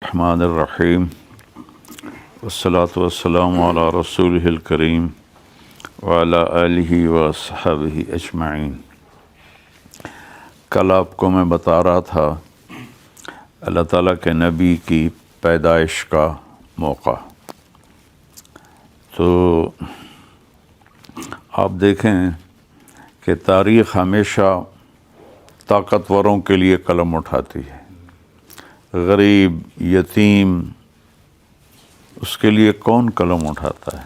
الرحمن الرحیم والصلاة والسلام علی رسولہ الکریم وعلی آلہ وصحبہ اجمعین۔ کل آپ کو میں بتا رہا تھا اللہ تعالیٰ کے نبی کی پیدائش کا موقع۔ تو آپ دیکھیں کہ تاریخ ہمیشہ طاقتوروں کے لیے قلم اٹھاتی ہے، غریب یتیم اس کے لیے کون قلم اٹھاتا ہے؟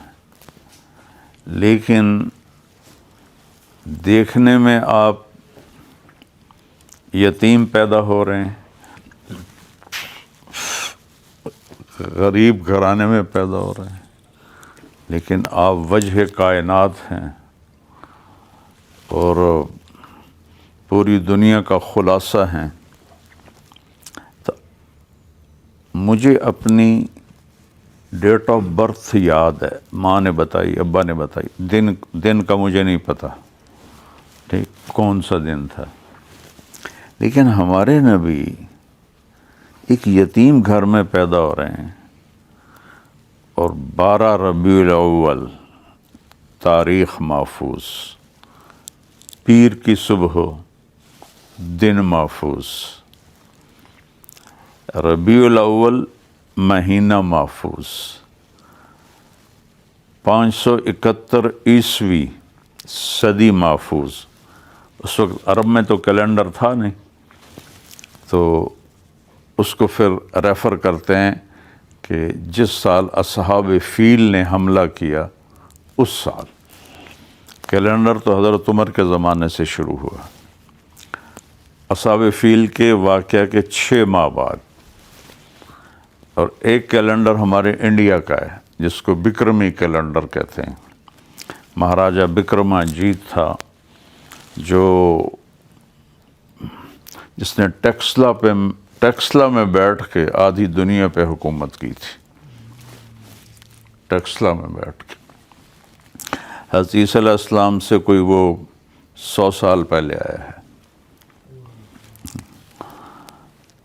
لیکن دیکھنے میں آپ یتیم پیدا ہو رہے ہیں، غریب گھرانے میں پیدا ہو رہے ہیں، لیکن آپ وجہ کائنات ہیں اور پوری دنیا کا خلاصہ ہیں۔ مجھے اپنی ڈیٹ آف برتھ یاد ہے، ماں نے بتائی، ابا نے بتائی، دن کا مجھے نہیں پتہ، ٹھیک کون سا دن تھا، لیکن ہمارے نبی ایک یتیم گھر میں پیدا ہو رہے ہیں اور 12 ربیع الاول تاریخ محفوظ، پیر کی صبح دن محفوظ، ربیع الاول مہینہ محفوظ، 571 عیسوی صدی محفوظ۔ اس وقت عرب میں تو کیلنڈر تھا نہیں، تو اس کو پھر ریفر کرتے ہیں کہ جس سال اصحاب فیل نے حملہ کیا اس سال۔ کیلنڈر تو حضرت عمر کے زمانے سے شروع ہوا، اصحاب فیل کے واقعہ کے 6 ماہ بعد۔ اور ایک کیلنڈر ہمارے انڈیا کا ہے جس کو بکرمی کیلنڈر کہتے ہیں، مہاراجہ بکرما جیت تھا جس نے ٹیکسلا میں بیٹھ کے آدھی دنیا پہ حکومت کی تھی، ٹیکسلا میں بیٹھ کے۔ حضرت عیسیٰ علیہ السلام سے کوئی وہ 100 سال پہلے آیا ہے۔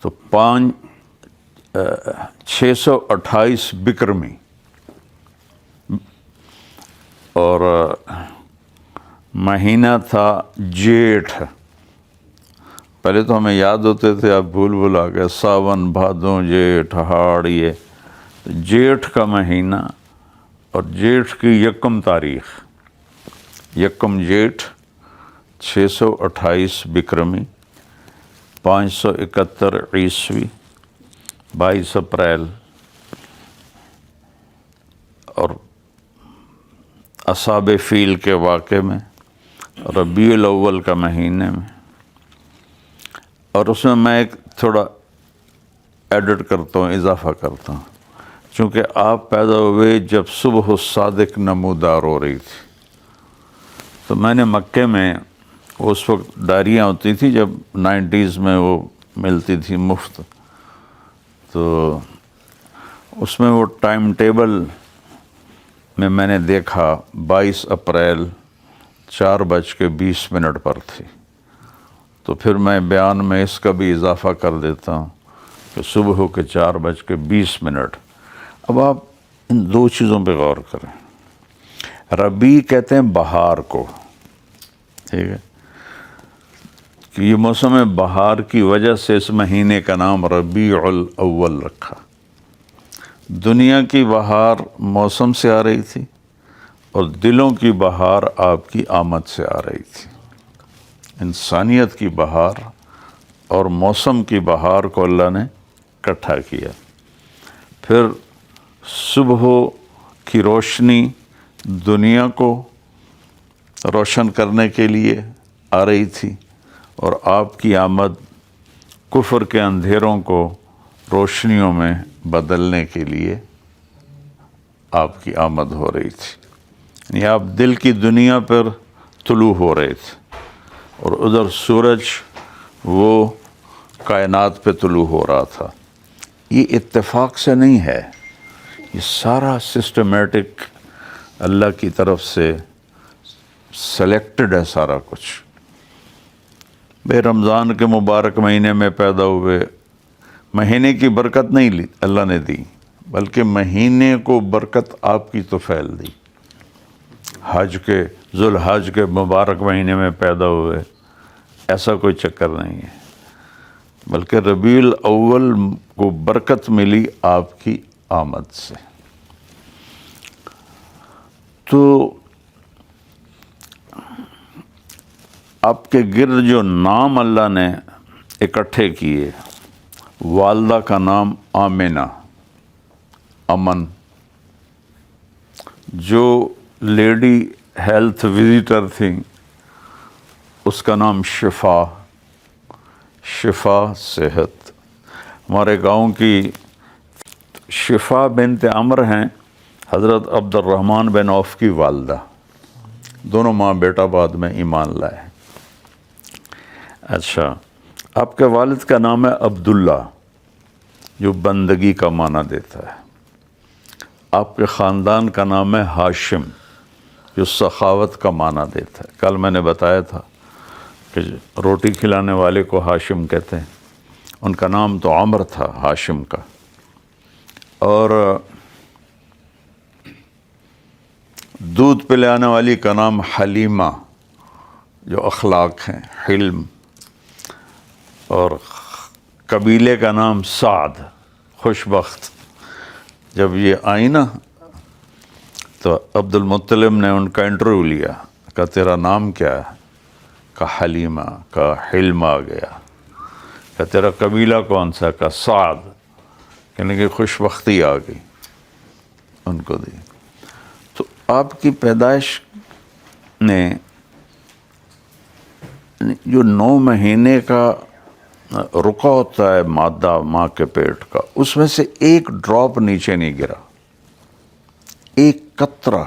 تو 628 بکرمی اور مہینہ تھا جیٹھ۔ پہلے تو ہمیں یاد ہوتے تھے، اب بھول آ گئے، ساون بھادوں جیٹھ ہاڑ، یہ جیٹھ کا مہینہ اور جیٹھ کی 1 تاریخ، 1 جیٹھ 628 بکرمی 571 عیسوی 22 اپریل، اور اصحاب فیل کے واقعے میں ربیع الاول کا مہینے میں۔ اور اس میں ایک تھوڑا ایڈٹ کرتا ہوں، اضافہ کرتا ہوں، چونکہ آپ پیدا ہوئے جب صبح الصادق نمودار ہو رہی تھی، تو میں نے مکے میں اس وقت ڈائریاں ہوتی تھی، جب 90s میں وہ ملتی تھی مفت، تو اس میں وہ ٹائم ٹیبل میں نے دیکھا 22 اپریل 4:20 پر تھی۔ تو پھر میں بیان میں اس کا بھی اضافہ کر دیتا ہوں کہ صبح کے 4:20۔ اب آپ ان 2 چیزوں پہ غور کریں۔ ربیع کہتے ہیں بہار کو، ٹھیک ہے، کہ یہ موسم بہار کی وجہ سے اس مہینے کا نام ربیع الاول رکھا۔ دنیا کی بہار موسم سے آ رہی تھی اور دلوں کی بہار آپ کی آمد سے آ رہی تھی۔ انسانیت کی بہار اور موسم کی بہار کو اللہ نے اکٹھا کیا۔ پھر صبح کی روشنی دنیا کو روشن کرنے کے لیے آ رہی تھی، اور آپ کی آمد کفر کے اندھیروں کو روشنیوں میں بدلنے کے لیے آپ کی آمد ہو رہی تھی۔ یعنی آپ دل کی دنیا پر طلوع ہو رہے تھے، اور ادھر سورج وہ کائنات پہ طلوع ہو رہا تھا۔ یہ اتفاق سے نہیں ہے، یہ سارا سسٹمیٹک اللہ کی طرف سے سلیکٹڈ ہے سارا کچھ۔ بے رمضان کے مبارک مہینے میں پیدا ہوئے، مہینے کی برکت نہیں لی اللہ نے دی، بلکہ مہینے کو برکت آپ کی تو پھیل دی۔ حج کے ذوالحج کے مبارک مہینے میں پیدا ہوئے، ایسا کوئی چکر نہیں ہے، بلکہ ربیع الاول کو برکت ملی آپ کی آمد سے۔ تو آپ کے گرد جو نام اللہ نے اکٹھے کیے، والدہ کا نام آمنہ، امن، جو لیڈی ہیلتھ وزیٹر تھیں اس کا نام شفا، شفا صحت۔ ہمارے گاؤں کی شفا بنت عمر ہیں حضرت عبد الرحمن بن عوف کی والدہ، دونوں ماں بیٹا بعد میں ایمان لائے۔ اچھا، آپ کے والد کا نام ہے عبداللہ، جو بندگی کا معنی دیتا ہے۔ آپ کے خاندان کا نام ہے ہاشم، جو سخاوت کا معنی دیتا ہے۔ کل میں نے بتایا تھا کہ روٹی کھلانے والے کو ہاشم کہتے ہیں، ان کا نام تو عمر تھا ہاشم کا۔ اور دودھ پلانے والی کا نام حلیمہ، جو اخلاق ہیں، حلم۔ اور قبیلے کا نام سعد، خوشبخت۔ جب یہ آئی نا تو عبد المطلب نے ان کا انٹرویو لیا، کہا تیرا نام کیا ہے؟ کہا حلیمہ، کہا حلم آ گیا۔ کہا تیرا قبیلہ کون سا؟ کہا سعد، یعنی کہ خوش بختی آ گئی ان کو دی۔ تو آپ کی پیدائش نے جو 9 مہینے کا رکا ہوتا ہے مادہ ماں کے پیٹ کا، اس میں سے ایک ڈراپ نیچے نہیں گرا، ایک قطرہ۔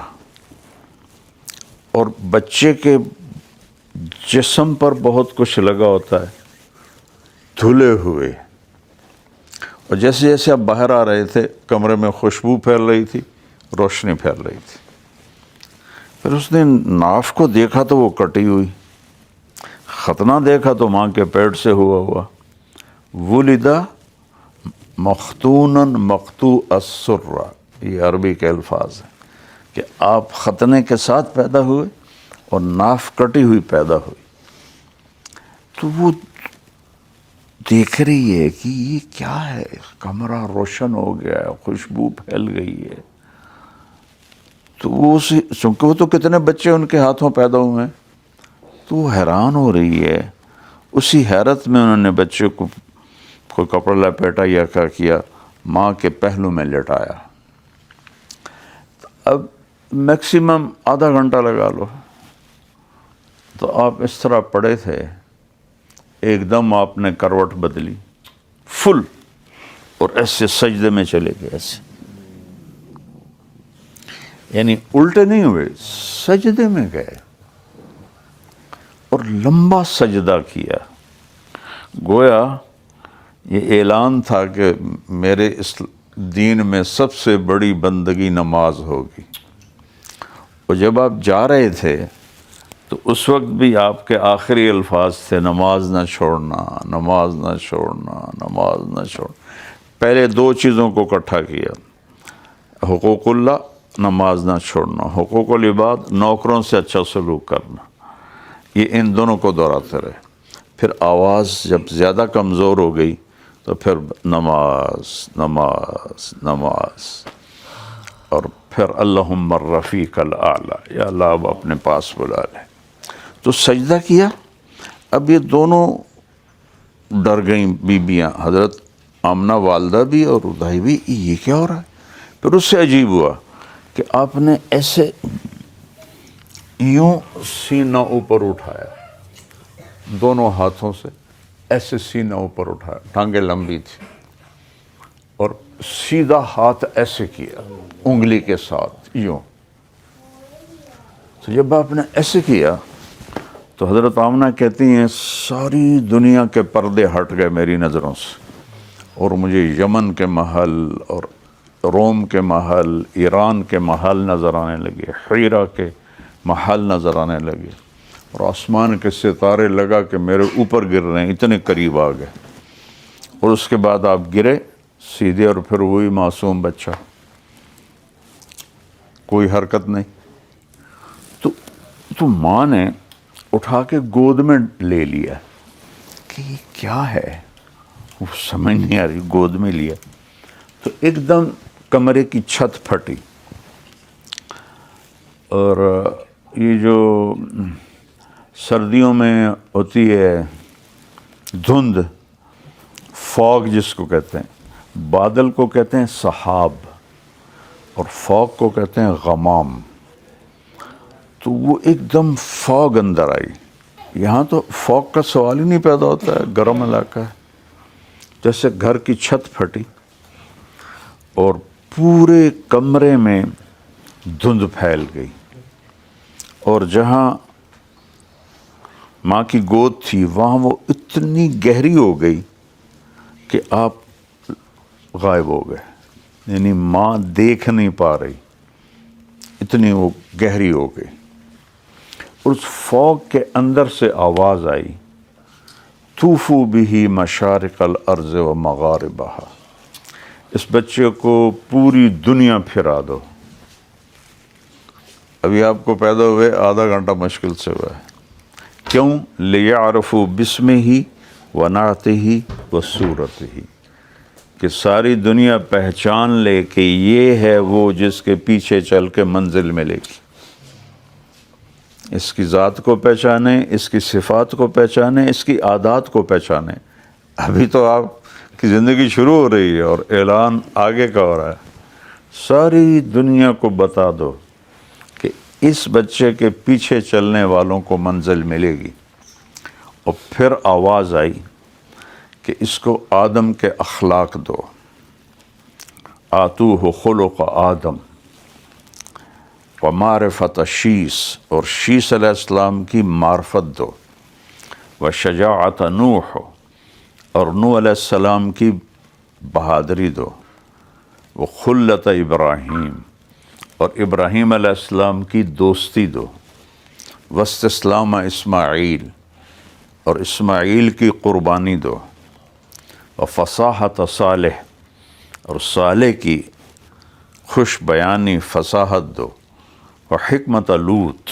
اور بچے کے جسم پر بہت کچھ لگا ہوتا ہے، دھلے ہوئے۔ اور جیسے جیسے آپ باہر آ رہے تھے کمرے میں خوشبو پھیل رہی تھی، روشنی پھیل رہی تھی۔ پھر اس نے ناف کو دیکھا تو وہ کٹی ہوئی، ختنہ دیکھا تو ماں کے پیٹ سے ہوا۔ ولدہ مختونا مقطوع السرہ، یہ عربی کے الفاظ ہیں کہ آپ ختنے کے ساتھ پیدا ہوئے اور ناف کٹی ہوئی پیدا ہوئی۔ تو وہ دیکھ رہی ہے کہ یہ کیا ہے، کمرہ روشن ہو گیا ہے، خوشبو پھیل گئی ہے۔ تو وہ چونکہ وہ تو کتنے بچے ان کے ہاتھوں پیدا ہوئے ہیں، تو وہ حیران ہو رہی ہے۔ اسی حیرت میں انہوں نے بچے کو کوئی کپڑا لپیٹا یا کیا کیا، ماں کے پہلو میں لٹایا۔ اب میکسیمم آدھا گھنٹہ لگا لو۔ تو آپ اس طرح پڑے تھے، ایک دم آپ نے کروٹ بدلی فل، اور ایسے سجدے میں چلے گئے، ایسے یعنی الٹے نہیں ہوئے، سجدے میں گئے اور لمبا سجدہ کیا۔ گویا یہ اعلان تھا کہ میرے اس دین میں سب سے بڑی بندگی نماز ہوگی۔ اور جب آپ جا رہے تھے تو اس وقت بھی آپ کے آخری الفاظ تھے، نماز نہ چھوڑنا، نماز نہ چھوڑنا، نماز نہ چھوڑنا۔ پہلے 2 چیزوں کو اکٹھا کیا، حقوق اللہ، نماز نہ چھوڑنا، حقوق العباد، نوکروں سے اچھا سلوک کرنا، یہ ان دونوں کو دہراتے رہے۔ پھر آواز جب زیادہ کمزور ہو گئی تو پھر نماز نماز نماز، اور پھر اللہم الرفیق الاعلی، یا اللہ اب اپنے پاس بلا لے۔ تو سجدہ کیا۔ اب یہ دونوں ڈر گئیں بیویاں، حضرت آمنہ والدہ بھی اور ردائی بھی، یہ کیا ہو رہا ہے؟ پھر اس سے عجیب ہوا کہ آپ نے ایسے یوں سینہ اوپر اٹھایا، دونوں ہاتھوں سے ایسے سینہ اوپر اٹھایا، ٹانگیں لمبی تھی، اور سیدھا ہاتھ ایسے کیا انگلی کے ساتھ یوں۔ تو جب آپ نے ایسے کیا تو حضرت آمنہ کہتی ہیں ساری دنیا کے پردے ہٹ گئے میری نظروں سے، اور مجھے یمن کے محل اور روم کے محل، ایران کے محل نظر آنے لگے، حیرہ کے محل نظر آنے لگے، اور آسمان کے ستارے لگا کہ میرے اوپر گر رہے ہیں، اتنے قریب آ گئے۔ اور اس کے بعد آپ گرے سیدھے، اور پھر وہی معصوم بچہ، کوئی حرکت نہیں۔ تو ماں نے اٹھا کے گود میں لے لیا کہ یہ کیا ہے، وہ سمجھ نہیں آ رہی، گود میں لیا تو ایک دم کمرے کی چھت پھٹی، اور یہ جو سردیوں میں ہوتی ہے دھند، فوگ جس کو کہتے ہیں، بادل کو کہتے ہیں سحاب اور فوگ کو کہتے ہیں غمام، تو وہ ایک دم فوگ اندر آئی۔ یہاں تو فوگ کا سوال ہی نہیں پیدا ہوتا ہے، گرم علاقہ ہے، جیسے گھر کی چھت پھٹی اور پورے کمرے میں دھند پھیل گئی، اور جہاں ماں کی گود تھی وہاں وہ اتنی گہری ہو گئی کہ آپ غائب ہو گئے، یعنی ماں دیکھ نہیں پا رہی، اتنی وہ گہری ہو گئی۔ اور اس فوگ کے اندر سے آواز آئی، طوفوا بہ مشارق الارض و مغاربہا، اس بچے کو پوری دنیا پھرا دو۔ ابھی آپ کو پیدا ہوئے آدھا گھنٹہ مشکل سے ہوا ہے، کیوں؟ لیعرفوا باسمہ ونعتہ وصورتہ، کہ ساری دنیا پہچان لے کہ یہ ہے وہ جس کے پیچھے چل کے منزل ملے گی، اس کی ذات کو پہچانے، اس کی صفات کو پہچانے، اس کی عادات کو پہچانے۔ ابھی تو آپ کی زندگی شروع ہو رہی ہے اور اعلان آگے کا ہو رہا ہے، ساری دنیا کو بتا دو کہ اس بچے کے پیچھے چلنے والوں کو منزل ملے گی۔ اور پھر آواز آئی کہ اس کو آدم کے اخلاق دو، آتوہ خلق آدم ومعرفت شیس، اور شیس علیہ السلام کی معرفت دو، وشجاعت نوح، اور نوح علیہ السلام کی بہادری دو، وخلت ابراہیم، اور ابراہیم علیہ السلام کی دوستی دو، واستسلام اسماعیل، اور اسماعیل کی قربانی دو، وفصاحت صالح، اور صالح کی خوش بیانی فصاحت دو، وحکمت لوط،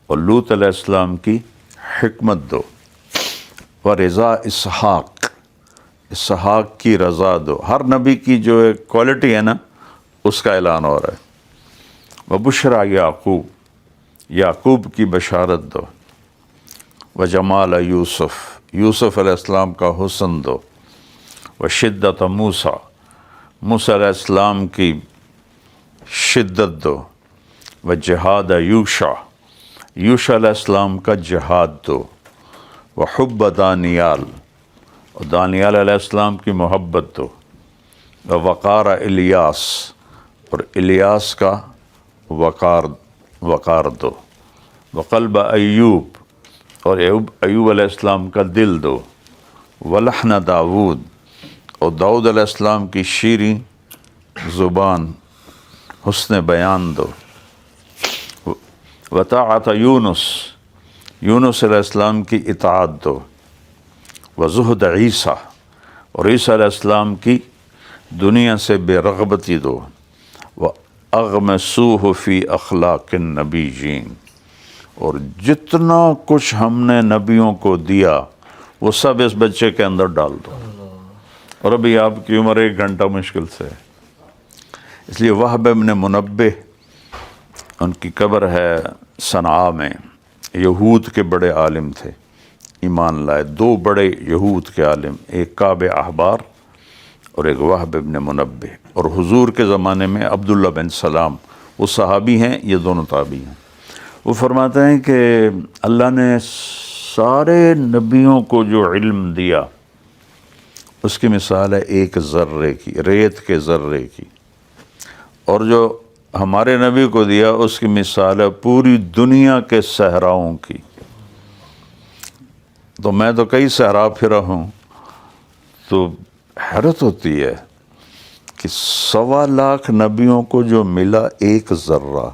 اور لوط علیہ السلام کی حکمت دو، ورضا اسحاق، اسحاق کی رضا دو۔ ہر نبی کی جو ایک کوالٹی ہے نا، اس کا اعلان ہو رہا ہے۔ وبشریٰ یعقوب، یعقوب کی بشارت دو، وجمال یوسف، یوسف علیہ السلام کا حسن دو، وشدت موسیٰ، موسیٰ علیہ السلام کی شدت دو، وجہاد یوشع، یوشع علیہ السلام کا جہاد دو، وحب دانیال، اور دانیال علیہ السلام کی محبت دو، ووقار الیاس، اور الیاس کا وقار دو، وقلب ایوب، اور ایوب علیہ السلام کا دل دو، ولحن داود، اور داؤد علیہ السلام کی شیریں زبان، حسن بیان دو، وطاعت یونس، یونس علیہ السلام کی اطاعت دو، وزہد عیسیٰ، اور عیسیٰ علیہ السلام کی دنیا سے بے رغبتی دو، وَأَغْمَسُوهُ فِي أَخْلَاقِ النَّبِيِّينَ، اور جتنا کچھ ہم نے نبیوں کو دیا وہ سب اس بچے کے اندر ڈال دو۔ اور ابھی آپ کی عمر 1 گھنٹہ مشکل سے ہے، اس لیے وہب ابن منبہ، ان کی قبر ہے صنعاء میں، یہود کے بڑے عالم تھے، ایمان لائے، 2 بڑے یہود کے عالم، ایک کعب احبار اور ایک وہب ابن منبہ، اور حضور کے زمانے میں عبداللہ بن سلام، وہ صحابی ہیں، یہ دونوں تابعی ہیں۔ وہ فرماتے ہیں کہ اللہ نے سارے نبیوں کو جو علم دیا اس کی مثال ہے ایک ذرے کی، ریت کے ذرے کی، اور جو ہمارے نبی کو دیا اس کی مثال ہے پوری دنیا کے صحراؤں کی۔ تو میں تو کئی صحرا پھرا ہوں، تو حیرت ہوتی ہے کہ 1.25 لاکھ نبیوں کو جو ملا ایک ذرہ،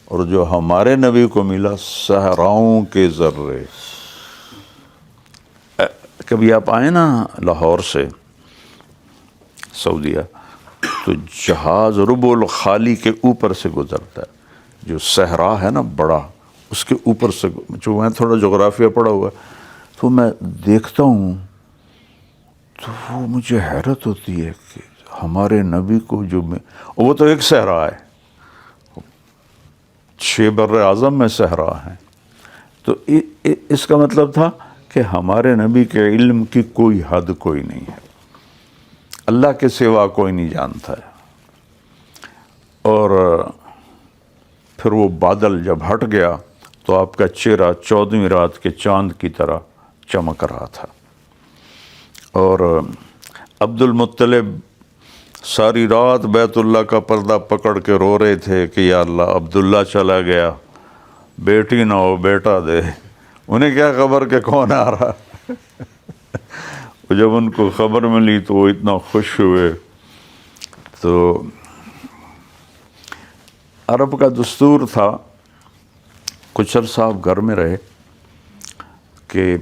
اور جو ہمارے نبی کو ملا صحراؤں کے ذرے۔ کبھی آپ آئیں نا لاہور سے سعودیہ، تو جہاز ربع الخالی کے اوپر سے گزرتا ہے، جو صحرا ہے نا بڑا، اس کے اوپر سے، جو میں تھوڑا جغرافیہ پڑھا ہوا ہے، تو میں دیکھتا ہوں تو وہ مجھے حیرت ہوتی ہے کہ ہمارے نبی کو جو وہ تو ایک صحرا ہے، 6 بر اعظم میں صحرا ہیں، تو اس کا مطلب تھا کہ ہمارے نبی کے علم کی کوئی حد کوئی نہیں ہے، اللہ کے سوا کوئی نہیں جانتا ہے۔ اور پھر وہ بادل جب ہٹ گیا تو آپ کا چہرہ 14ویں رات کے چاند کی طرح چمک رہا تھا، اور عبد المطلب ساری رات بیت اللہ کا پردہ پکڑ کے رو رہے تھے کہ یا اللہ عبداللہ چلا گیا، بیٹی نہ ہو بیٹا دے، انہیں کیا خبر کہ کون آ رہا۔ جب ان کو خبر ملی تو وہ اتنا خوش ہوئے۔ تو عرب کا دستور تھا، کچھ عرصہ آپ گھر میں رہے کہ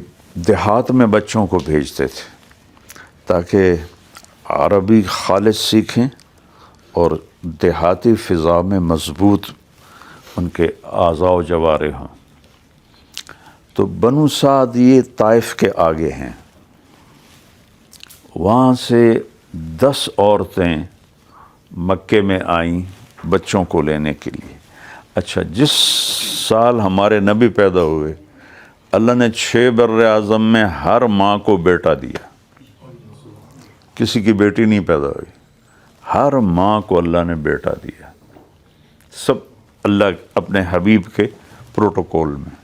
دیہات میں بچوں کو بھیجتے تھے تاکہ عربی خالص سیکھیں اور دیہاتی فضا میں مضبوط ان کے اعضاء و جوارح ہوں۔ تو بنو سعد یہ طائف کے آگے ہیں، وہاں سے 10 عورتیں مکے میں آئیں بچوں کو لینے کے لیے۔ اچھا، جس سال ہمارے نبی پیدا ہوئے اللہ نے 6 بر اعظم میں ہر ماں کو بیٹا دیا، کسی کی بیٹی نہیں پیدا ہوئی، ہر ماں کو اللہ نے بیٹا دیا، سب اللہ اپنے حبیب کے پروٹوکول میں۔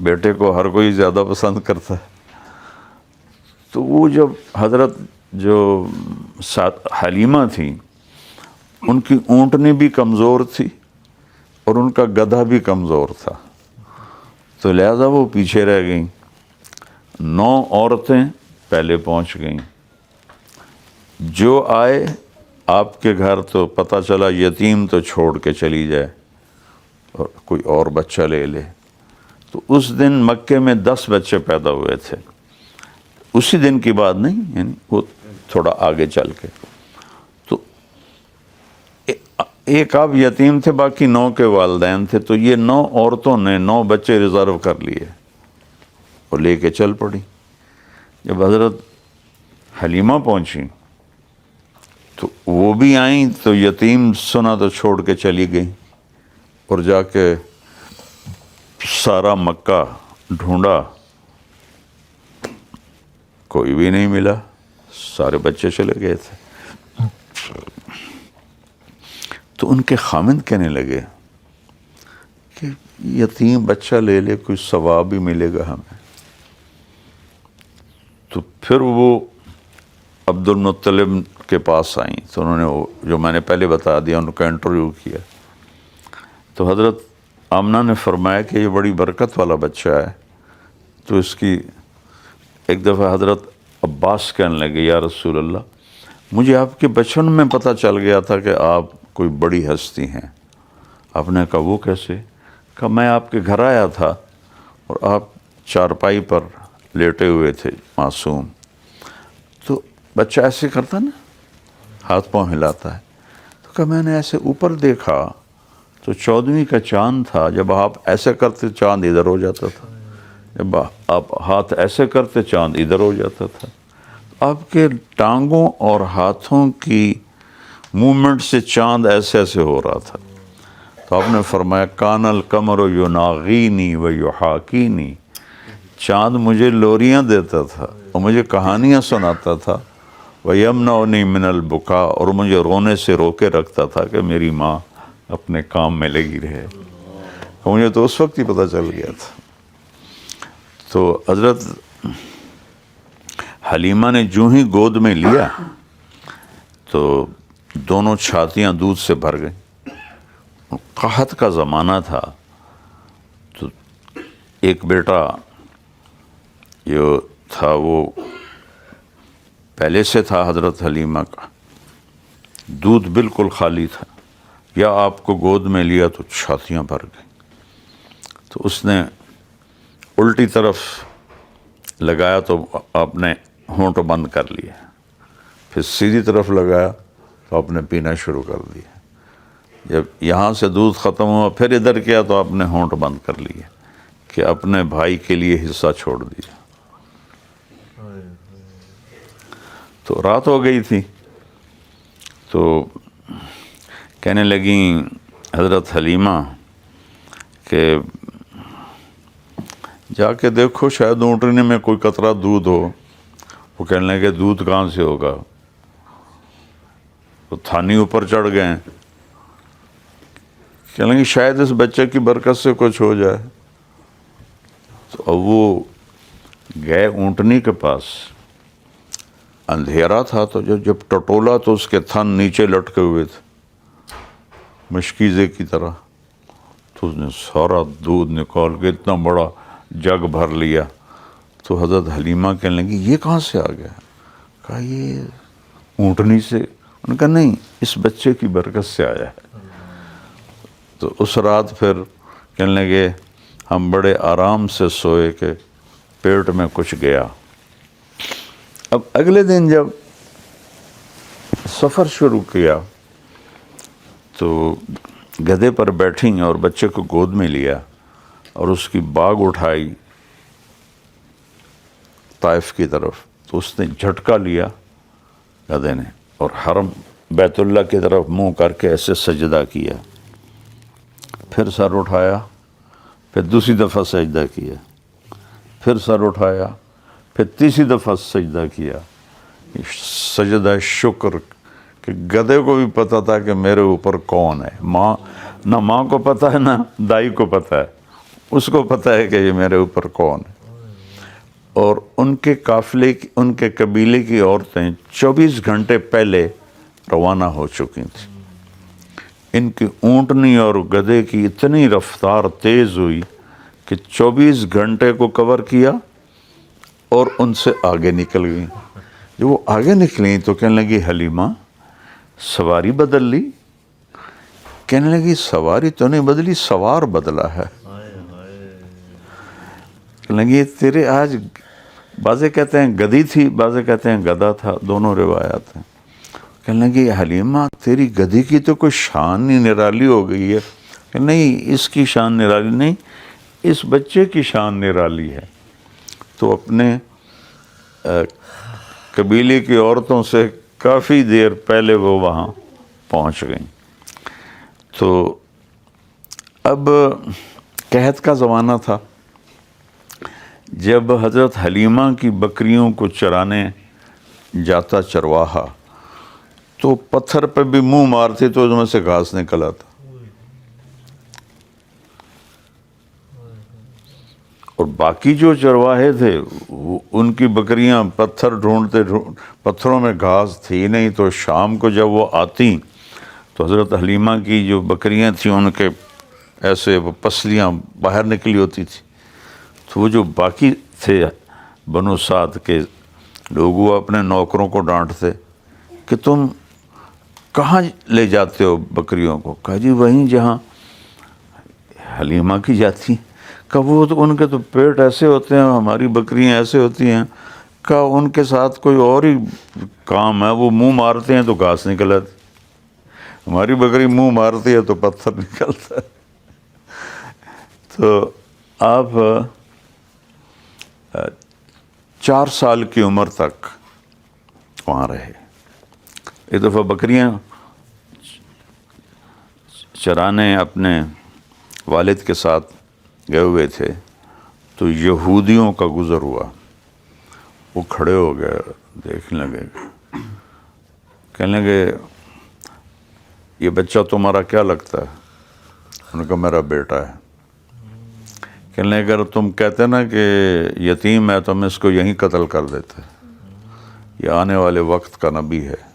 بیٹے کو ہر کوئی زیادہ پسند کرتا ہے، تو وہ جب حضرت جو حلیمہ تھیں، ان کی اونٹنی بھی کمزور تھی اور ان کا گدھا بھی کمزور تھا، تو لہذا وہ پیچھے رہ گئیں۔ 9 عورتیں پہلے پہنچ گئیں، جو آئے آپ کے گھر تو پتہ چلا یتیم تو چھوڑ کے چلی جائے اور کوئی اور بچہ لے لے۔ تو اس دن مکے میں 10 بچے پیدا ہوئے تھے، اسی دن کی بات نہیں، یعنی وہ تھوڑا آگے چل کے۔ تو ایک آپ یتیم تھے، باقی 9 کے والدین تھے، تو یہ 9 عورتوں نے 9 بچے ریزرو کر لیے اور لے کے چل پڑی۔ جب حضرت حلیمہ پہنچی تو وہ بھی آئیں، تو یتیم سنا تو چھوڑ کے چلی گئیں، اور جا کے سارا مکہ ڈھونڈا، کوئی بھی نہیں ملا، سارے بچے چلے گئے تھے۔ تو ان کے خامند کہنے لگے کہ یتیم بچہ لے لے، کوئی ثواب بھی ملے گا ہمیں۔ تو پھر وہ عبد المطلب کے پاس آئیں، تو انہوں نے وہ جو میں نے پہلے بتا دیا، ان کا انٹرویو کیا۔ تو حضرت آمنہ نے فرمایا کہ یہ بڑی برکت والا بچہ ہے۔ تو اس کی ایک دفعہ حضرت عباس کہنے لگے یا رسول اللہ، مجھے آپ کے بچپن میں پتہ چل گیا تھا کہ آپ کوئی بڑی ہستی ہیں۔ آپ نے کہا وہ کیسے؟ کہا میں آپ کے گھر آیا تھا اور آپ چارپائی پر لیٹے ہوئے تھے معصوم، تو بچہ ایسے کرتا نا، ہاتھ پاؤں ہلاتا ہے، تو کہا میں نے ایسے اوپر دیکھا تو 14ویں کا چاند تھا، جب آپ ایسے کرتے چاند ادھر ہو جاتا تھا، جب آپ ہاتھ ایسے کرتے چاند ادھر ہو جاتا تھا۔ آپ کے ٹانگوں اور ہاتھوں کی موومنٹ سے چاند ایسے ایسے ہو رہا تھا۔ تو آپ نے فرمایا کان القمر یناغینی و یحاکینی، چاند مجھے لوریاں دیتا تھا اور مجھے کہانیاں سناتا تھا، ویمنعنی من البکا، اور مجھے رونے سے روکے رکھتا تھا کہ میری ماں اپنے کام میں لگی رہے۔ مجھے تو اس وقت ہی پتہ چل گیا تھا۔ تو حضرت حلیمہ نے جو ہی گود میں لیا تو دونوں چھاتیاں دودھ سے بھر گئیں۔ قحط کا زمانہ تھا، تو ایک بیٹا جو تھا وہ پہلے سے تھا حضرت حلیمہ کا، دودھ بالکل خالی تھا، یا آپ کو گود میں لیا تو چھاتیاں بھر گئیں۔ تو اس نے الٹی طرف لگایا تو آپ نے ہونٹ بند کر لیا، پھر سیدھی طرف لگایا تو آپ نے پینا شروع کر دیا. جب یہاں سے دودھ ختم ہوا پھر ادھر کیا تو آپ نے ہونٹ بند کر لیے کہ اپنے بھائی کے لیے حصہ چھوڑ دیا. تو رات ہو گئی تھی تو کہنے لگیں حضرت حلیمہ کہ جا کے دیکھو شاید اونٹنے میں کوئی قطرہ دودھ ہو. وہ کہنے لگے دودھ کہاں سے ہوگا؟ تو تھانی اوپر چڑھ گئے. کہنے لگے شاید اس بچے کی برکت سے کچھ ہو جائے. تو اب وہ گئے اونٹنی کے پاس. اندھیرا تھا تو جب ٹٹولا تو اس کے تھن نیچے لٹکے ہوئے تھے مشکیزے کی طرح. تو اس نے سارا دودھ نکال کے اتنا بڑا جگ بھر لیا. تو حضرت حلیمہ کہنے لگی یہ کہاں سے آ گیا؟ کہا یہ اونٹنی سے. انہوں نے کہا نہیں، اس بچے کی برکت سے آیا ہے. تو اس رات پھر کہنے لگے ہم بڑے آرام سے سوئے کہ پیٹ میں کچھ گیا. اب اگلے دن جب سفر شروع کیا تو گدھے پر بیٹھیں اور بچے کو گود میں لیا اور اس کی باگ اٹھائی طائف کی طرف. تو اس نے جھٹکا لیا گدھے نے اور حرم بیت اللہ کی طرف منہ کر کے ایسے سجدہ کیا. پھر سر اٹھایا، پھر دوسری دفعہ سجدہ کیا، پھر سر اٹھایا، پھر تیسری دفعہ سجدہ کیا. سجدہ شکر کہ گدھے کو بھی پتہ تھا کہ میرے اوپر کون ہے. نہ ماں کو پتہ ہے نہ دائی کو پتہ ہے، اس کو پتہ ہے کہ یہ میرے اوپر کون ہے. اور ان کے قافلے کی، ان کے قبیلے کی عورتیں 24 گھنٹے پہلے روانہ ہو چکی تھیں. ان کی اونٹنی اور گدھے کی اتنی رفتار تیز ہوئی کہ 24 گھنٹے کو کور کیا اور ان سے آگے نکل گئیں. جب وہ آگے نکلیں تو کہنے لگی حلیمہ سواری بدل لی. کہنے لگی سواری تو نہیں بدلی، سوار بدلا ہے. کہنے لگی تیرے آج بعضے کہتے ہیں گدھی تھی، بعضے کہتے ہیں گدھا تھا، دونوں روایات ہیں. کہنے لگی حلیمہ تیری گدھی کی تو کوئی شان ہی نرالی ہو گئی ہے. کہ نہیں، اس کی شان نرالی نہیں، اس بچے کی شان نرالی ہے. تو اپنے قبیلے کی عورتوں سے کافی دیر پہلے وہ وہاں پہنچ گئیں. تو اب قحط کا زمانہ تھا. جب حضرت حلیمہ کی بکریوں کو چرانے جاتا چرواہا تو پتھر پہ بھی منہ مارتے تو اس میں سے گھاس نکل آتا. اور باقی جو چرواہے تھے ان کی بکریاں پتھر ڈھونڈتے پتھروں میں گھاس تھی نہیں. تو شام کو جب وہ آتی تو حضرت حلیمہ کی جو بکریاں تھیں ان کے ایسے وہ پسلیاں باہر نکلی ہوتی تھی. تو وہ جو باقی تھے بنو سعد کے لوگ وہ اپنے نوکروں کو ڈانٹتے کہ تم کہاں لے جاتے ہو بکریوں کو؟ کہا جی وہیں جہاں حلیمہ کی جاتی. کہ وہ تو ان کے تو پیٹ ایسے ہوتے ہیں، ہماری بکریاں ایسے ہوتی ہیں. کہ ان کے ساتھ کوئی اور ہی کام ہے، وہ منہ مارتے ہیں تو گھاس نکل آتی، ہماری بکری منہ مارتی ہے تو پتھر نکلتا ہے. تو آپ 4 سال کی عمر تک وہاں رہے. ایک دفعہ بکریاں چرانے اپنے والد کے ساتھ گئے ہوئے تھے تو یہودیوں کا گزر ہوا. وہ کھڑے ہو گئے، دیکھنے لگے، کہنے لگے یہ بچہ تمہارا کیا لگتا ہے؟ انہوں نے کہا میرا بیٹا ہے. کہنے لگے اگر تم کہتے نا کہ یتیم ہے تو ہم اس کو یہیں قتل کر دیتے، یہ آنے والے وقت کا نبی ہے.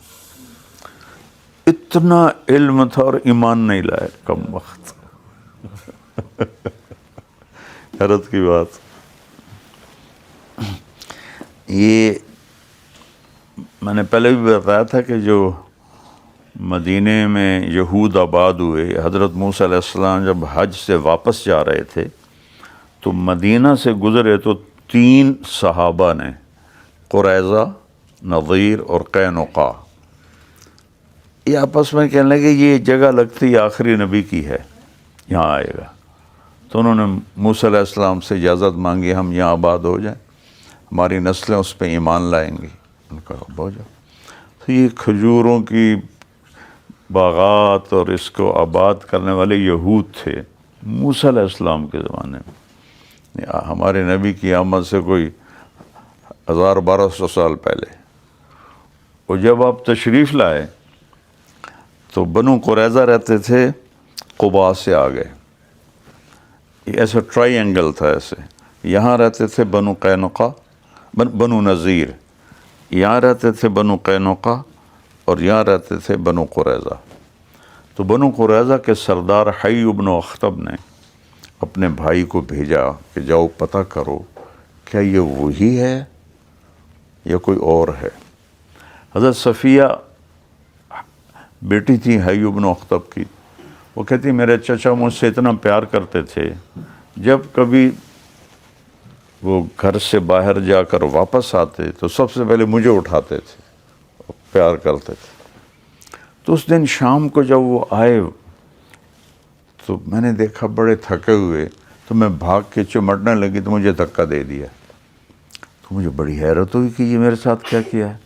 اتنا علم تھا اور ایمان نہیں لائے، کم وقت. حیرت کی بات. یہ میں نے پہلے بھی بتایا تھا کہ جو مدینے میں یہود آباد ہوئے، حضرت موسیٰ علیہ السلام جب حج سے واپس جا رہے تھے تو مدینہ سے گزرے تو 3 صحابہ نے، قریظہ، نظیر اور قینقاع، یہ آپس میں کہنے لگے یہ جگہ لگتی آخری نبی کی ہے، یہاں آئے گا۔ تو انہوں نے موسیٰ علیہ السلام سے اجازت مانگی ہم یہاں آباد ہو جائیں، ہماری نسلیں اس پہ ایمان لائیں گی۔ ان کا ہو جاؤ۔ تو یہ کھجوروں کی باغات اور اس کو آباد کرنے والے یہود تھے موسیٰ علیہ السلام کے زمانے میں، ہمارے نبی کی آمد سے کوئی 1200 سال پہلے۔ اور جب آپ تشریف لائے تو بنو قریظہ رہتے تھے قباء سے آگے، یہ ایسا ٹرائی اینگل تھا ایسے، یہاں رہتے تھے بنو قینقاع، بنو نذیر، یہاں رہتے تھے بنو قینقاع، اور یہاں رہتے تھے بنو قریظہ۔ تو بنو قریظہ کے سردار حی بن اخطب نے اپنے بھائی کو بھیجا کہ جاؤ پتہ کرو کیا یہ وہی ہے یا کوئی اور ہے۔ حضرت صفیہ بیٹی تھی حی بن اخطب کی، وہ کہتی میرے چچا مجھ سے اتنا پیار کرتے تھے، جب کبھی وہ گھر سے باہر جا کر واپس آتے تو سب سے پہلے مجھے اٹھاتے تھے، پیار کرتے تھے۔ تو اس دن شام کو جب وہ آئے تو میں نے دیکھا بڑے تھکے ہوئے، تو میں بھاگ کے چمٹنے لگی تو مجھے دھکا دے دیا۔ تو مجھے بڑی حیرت ہوئی کہ یہ میرے ساتھ کیا کیا ہے۔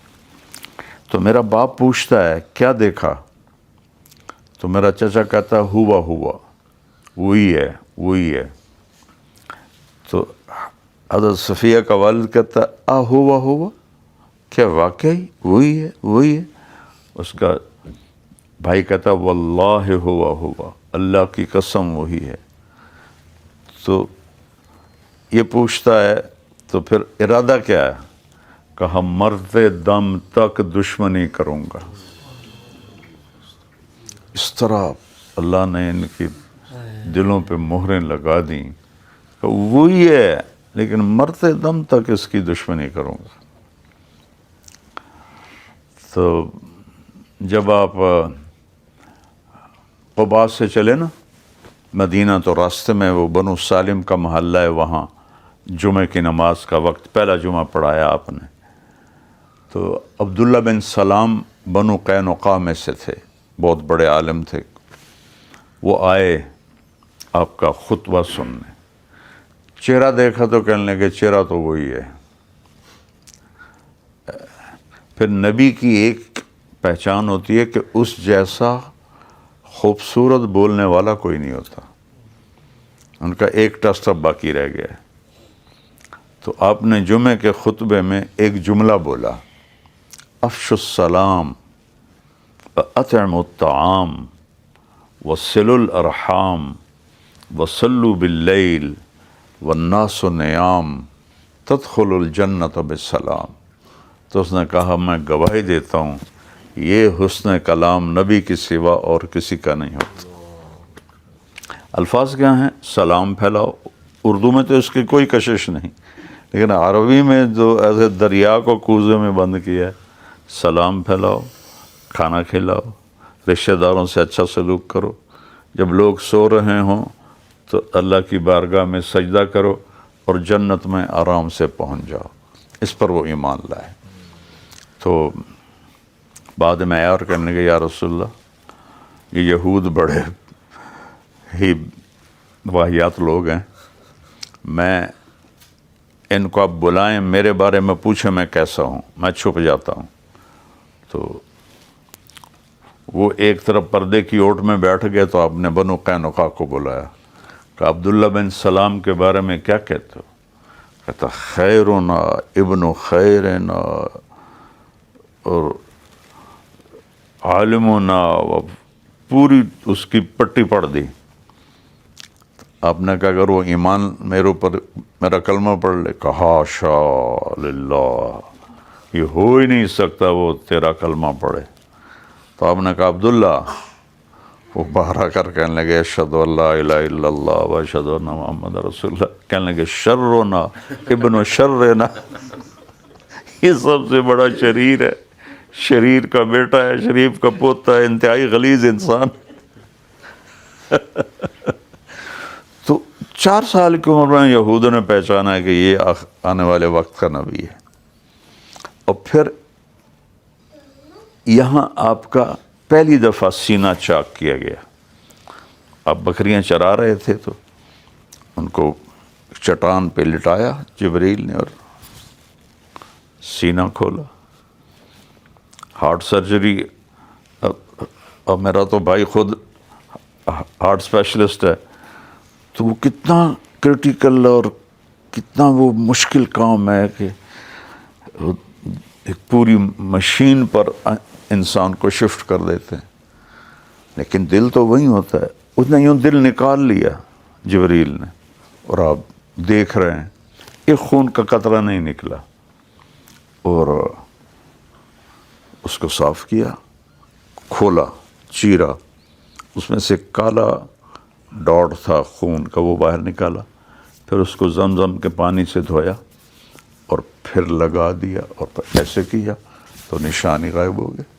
تو میرا باپ پوچھتا ہے کیا دیکھا؟ تو میرا چچا کہتا ہوا وہی ہے۔ تو حضرت صفیہ کا والد کہتا ہوا کیا واقعی وہی ہے؟ اس کا بھائی کہتا واللہ ہوا، اللہ کی قسم وہی ہے۔ تو یہ پوچھتا ہے تو پھر ارادہ کیا ہے؟ کہا مرتے دم تک دشمنی کروں گا۔ اس طرح اللہ نے ان کی دلوں پہ مہریں لگا دیں کہ وہی ہے لیکن مرتے دم تک اس کی دشمنی کروں گا۔ تو جب آپ قباء سے چلے نا مدینہ، تو راستے میں وہ بنو سالم کا محلہ ہے، وہاں جمعہ کی نماز کا وقت، پہلا جمعہ پڑھایا آپ نے۔ تو عبداللہ بن سلام بنو قینقاع میں سے تھے، بہت بڑے عالم تھے، وہ آئے آپ کا خطبہ سننے۔ چہرہ دیکھا تو کہنے لگے چہرہ تو وہی ہے۔ پھر نبی کی ایک پہچان ہوتی ہے کہ اس جیسا خوبصورت بولنے والا کوئی نہیں ہوتا، ان کا ایک ٹسٹ اب باقی رہ گیا ہے۔ تو آپ نے جمعے کے خطبے میں ایک جملہ بولا، افشوا السلام واطعموا الطعام وصلوا الارحام وصلوا باللیل والناس نیام تدخلوا الجنۃ بالسلام۔ تو اس نے کہا میں گواہی دیتا ہوں یہ حسن کلام نبی کی سوا اور کسی کا نہیں ہوتا۔ الفاظ کیا ہیں؟ سلام پھیلاؤ، اردو میں تو اس کی کوئی کشش نہیں، لیکن عربی میں جو ایسے دریا کو کوزے میں بند کیا ہے، سلام پھیلاؤ، کھانا کھلاؤ، رشتہ داروں سے اچھا سلوک کرو، جب لوگ سو رہے ہوں تو اللہ کی بارگاہ میں سجدہ کرو اور جنت میں آرام سے پہنچ جاؤ۔ اس پر وہ ایمان لائے۔ تو بعد میں آیا اور کہنے لگے یا رسول اللہ یہ یہود بڑے ہی واہیات لوگ ہیں، میں ان کو آپ بلائیں، میرے بارے میں پوچھیں میں کیسا ہوں، میں چھپ جاتا ہوں۔ تو وہ ایک طرف پردے کی اوٹ میں بیٹھ گئے تو آپ نے بنو قینقاع کو بلایا کہ عبداللہ بن سلام کے بارے میں کیا کہتے ہو؟ کہتا خیرنا ابن خیرنا اور عالمنا، پوری اس کی پٹی پڑھ دی۔ آپ نے کہا اگر وہ ایمان میرے اوپر میرا کلمہ پڑھ لے، کہا حاشا للہ، یہ ہو ہی نہیں سکتا وہ تیرا کلمہ پڑھے۔ تو آپ نے کہا عبداللہ، وہ باہر آ کر کہنے لگے اشہد ان لا الہ الا اللہ و اشہد ان محمد رسول اللہ، کہنے لگے شرنا ابن شرنا، یہ سب سے بڑا شریر ہے، شریر کا بیٹا ہے، شریف کا پوتا ہے، انتہائی غلیظ انسان۔ تو 4 سال کی عمر میں یہودوں نے پہچانا ہے کہ یہ آنے والے وقت کا نبی ہے۔ اور پھر یہاں آپ کا پہلی دفعہ سینہ چاک کیا گیا. آپ بکریاں چرا رہے تھے تو ان کو چٹان پہ لٹایا جبریل نے اور سینہ کھولا. ہارٹ سرجری، اب میرا تو بھائی خود ہارٹ اسپیشلسٹ ہے، تو وہ کتنا کرٹیکل اور کتنا وہ مشکل کام ہے کہ ایک پوری مشین پر انسان کو شفٹ کر دیتے ہیں. لیکن دل تو وہی ہوتا ہے. اس نے یوں دل نکال لیا جبریل نے، اور آپ دیکھ رہے ہیں ایک خون کا قطرہ نہیں نکلا، اور اس کو صاف کیا، کھولا، چیرا، اس میں سے کالا ڈاٹ تھا خون کا، وہ باہر نکالا. پھر اس کو زمزم کے پانی سے دھویا اور پھر لگا دیا اور پھر ایسے کیا تو نشانی غائب ہو گئے.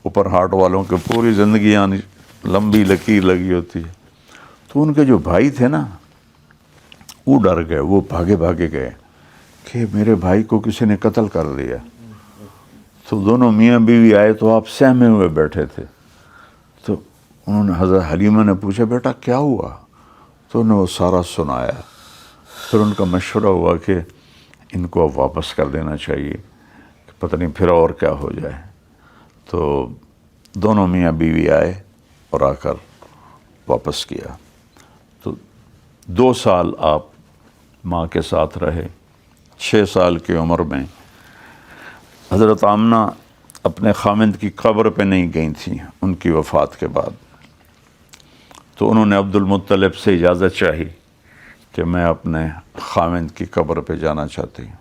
اوپر ہارٹ والوں کے پوری زندگی یعنی لمبی لکیر لگی ہوتی ہے. تو ان کے جو بھائی تھے نا وہ ڈر گئے، وہ بھاگے بھاگے گئے کہ میرے بھائی کو کسی نے قتل کر دیا. تو دونوں میاں بیوی آئے تو آپ سہمے ہوئے بیٹھے تھے. تو انہوں نے حضرت حلیمہ نے پوچھا بیٹا کیا ہوا؟ تو انہوں نے وہ سارا سنایا. پھر ان کا مشورہ ہوا کہ ان کو اب واپس کر دینا چاہیے، کہ پتہ نہیں پھر اور کیا ہو جائے. تو دونوں میاں بیوی آئے اور آ کر واپس کیا. تو 2 سال آپ ماں کے ساتھ رہے. 6 سال کی عمر میں حضرت آمنہ اپنے خامند کی قبر پہ نہیں گئی تھیں ان کی وفات کے بعد. تو انہوں نے عبد المطلب سے اجازت چاہی کہ میں اپنے خامند کی قبر پہ جانا چاہتی ہوں.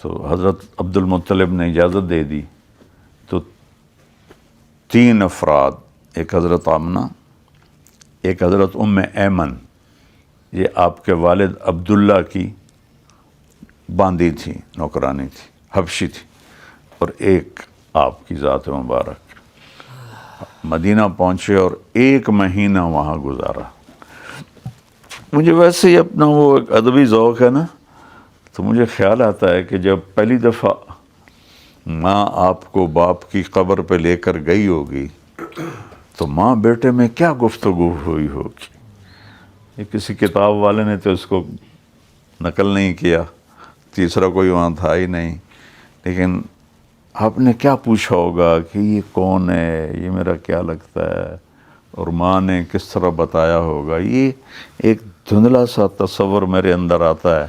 تو حضرت عبد المطلب نے اجازت دے دی. تو 3 افراد، ایک حضرت آمنہ، ایک حضرت ایمن، یہ آپ کے والد عبداللہ کی باندی تھی، نوکرانی تھی، حبشی تھی، اور ایک آپ کی ذات مبارک مدینہ پہنچے اور 1 مہینہ وہاں گزارا. مجھے ویسے ہی اپنا وہ ایک ادبی ذوق ہے نا، تو مجھے خیال آتا ہے کہ جب پہلی دفعہ ماں آپ کو باپ کی قبر پہ لے کر گئی ہوگی تو ماں بیٹے میں کیا گفتگو ہوئی ہوگی. یہ کسی کتاب والے نے تو اس کو نقل نہیں کیا، تیسرا کوئی وہاں تھا ہی نہیں، لیکن آپ نے کیا پوچھا ہوگا کہ یہ کون ہے، یہ میرا کیا لگتا ہے، اور ماں نے کس طرح بتایا ہوگا. یہ ایک دھندلا سا تصور میرے اندر آتا ہے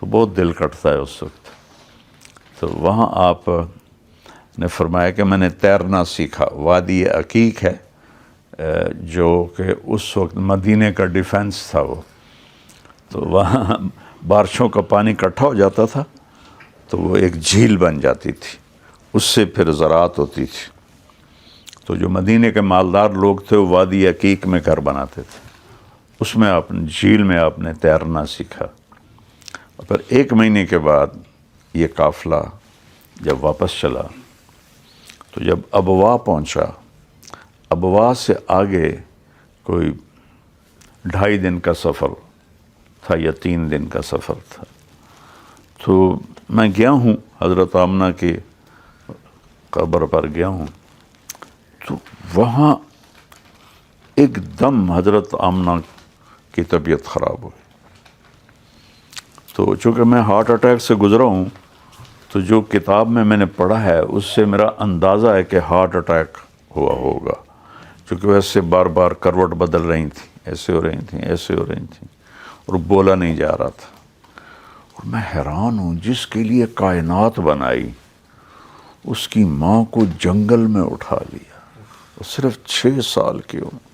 تو بہت دل کٹتا ہے اس وقت. تو وہاں آپ نے فرمایا کہ میں نے تیرنا سیکھا. وادی عقیق ہے جو کہ اس وقت مدینے کا ڈیفنس تھا وہ، تو وہاں بارشوں کا پانی اکٹھا ہو جاتا تھا تو وہ ایک جھیل بن جاتی تھی، اس سے پھر زراعت ہوتی تھی. تو جو مدینے کے مالدار لوگ تھے وہ وادی عقیق میں گھر بناتے تھے، اس میں آپ نے جھیل میں آپ نے تیرنا سیکھا. اور پھر 1 مہینے کے بعد یہ قافلہ جب واپس چلا تو جب ابوا پہنچا، ابوا سے آگے کوئی 2.5 دن کا سفر تھا یا 3 دن کا سفر تھا. تو میں گیا ہوں حضرت آمنہ کی قبر پر گیا ہوں، تو وہاں ایک دم حضرت آمنہ کی طبیعت خراب ہوئی. تو چونکہ میں ہارٹ اٹیک سے گزرا ہوں تو جو کتاب میں نے پڑھا ہے اس سے میرا اندازہ ہے کہ ہارٹ اٹیک ہوا ہوگا، چونکہ ویسے بار بار کروٹ بدل رہی تھیں، ایسے ہو رہی تھیں، ایسے ہو رہی تھیں، اور بولا نہیں جا رہا تھا. اور میں حیران ہوں، جس کے لیے کائنات بنائی اس کی ماں کو جنگل میں اٹھا لیا، اور صرف 6 سال کی عمر.